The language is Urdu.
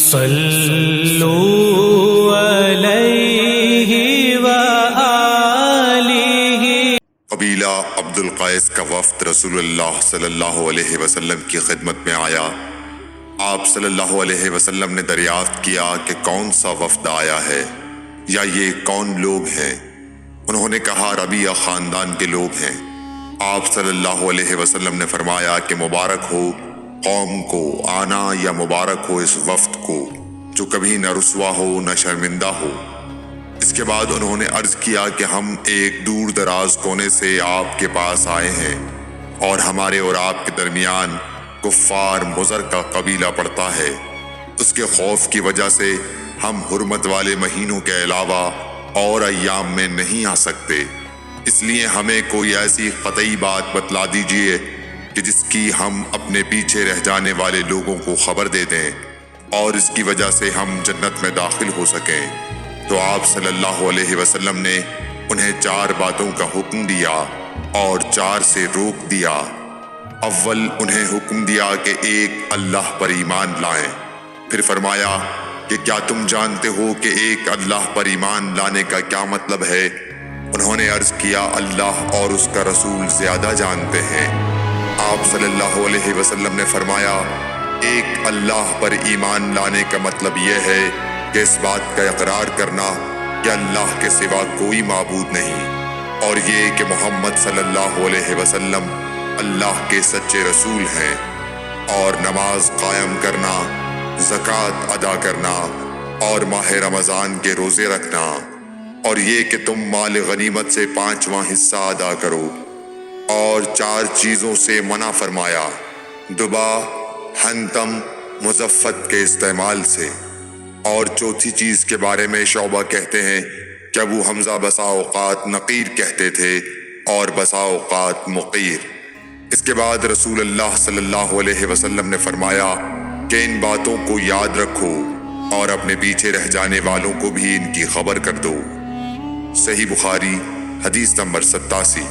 صلو علیہ وآلہ۔ قبیلہ عبد القیس کا وفد رسول اللہ صلی اللہ علیہ وسلم کی خدمت میں آیا۔ آپ صلی اللہ علیہ وسلم نے دریافت کیا کہ کون سا وفد آیا ہے یا یہ کون لوگ ہیں؟ انہوں نے کہا ربیعہ خاندان کے لوگ ہیں۔ آپ صلی اللہ علیہ وسلم نے فرمایا کہ مبارک ہو قوم کو آنا یا مبارک ہو اس وفد کو جو کبھی نہ رسوا ہو نہ شرمندہ ہو۔ اس کے بعد انہوں نے عرض کیا کہ ہم ایک دور دراز کونے سے آپ کے پاس آئے ہیں اور ہمارے اور آپ کے درمیان کفار مضر کا قبیلہ پڑتا ہے۔ اس کے خوف کی وجہ سے ہم حرمت والے مہینوں کے علاوہ اور ایام میں نہیں آ سکتے، اس لیے ہمیں کوئی ایسی قطعی بات بتلا دیجیے کہ جس کی ہم اپنے پیچھے رہ جانے والے لوگوں کو خبر دے دیں اور اس کی وجہ سے ہم جنت میں داخل ہو سکیں۔ تو آپ صلی اللہ علیہ وسلم نے انہیں 4 باتوں کا حکم دیا اور 4 سے روک دیا۔ اول انہیں حکم دیا کہ ایک اللہ پر ایمان لائیں، پھر فرمایا کہ کیا تم جانتے ہو کہ ایک اللہ پر ایمان لانے کا کیا مطلب ہے؟ انہوں نے عرض کیا اللہ اور اس کا رسول زیادہ جانتے ہیں۔ آپ صلی اللہ علیہ وسلم نے فرمایا ایک اللہ پر ایمان لانے کا مطلب یہ ہے کہ اس بات کا اقرار کرنا کہ اللہ کے سوا کوئی معبود نہیں، اور یہ کہ محمد صلی اللہ علیہ وسلم اللہ کے سچے رسول ہیں، اور نماز قائم کرنا، زکوٰۃ ادا کرنا اور ماہ رمضان کے روزے رکھنا، اور یہ کہ تم مال غنیمت سے 5واں حصہ ادا کرو، اور 4 چیزوں سے منع فرمایا، دبا، حنتم، مزفت کے استعمال سے، اور چوتھی چیز کے بارے میں شعبہ کہتے ہیں کہ ابو حمزہ بسا اوقات نقیر کہتے تھے اور بسا اوقات مقیر۔ اس کے بعد رسول اللہ صلی اللہ علیہ وسلم نے فرمایا کہ ان باتوں کو یاد رکھو اور اپنے پیچھے رہ جانے والوں کو بھی ان کی خبر کر دو۔ صحیح بخاری حدیث نمبر 87۔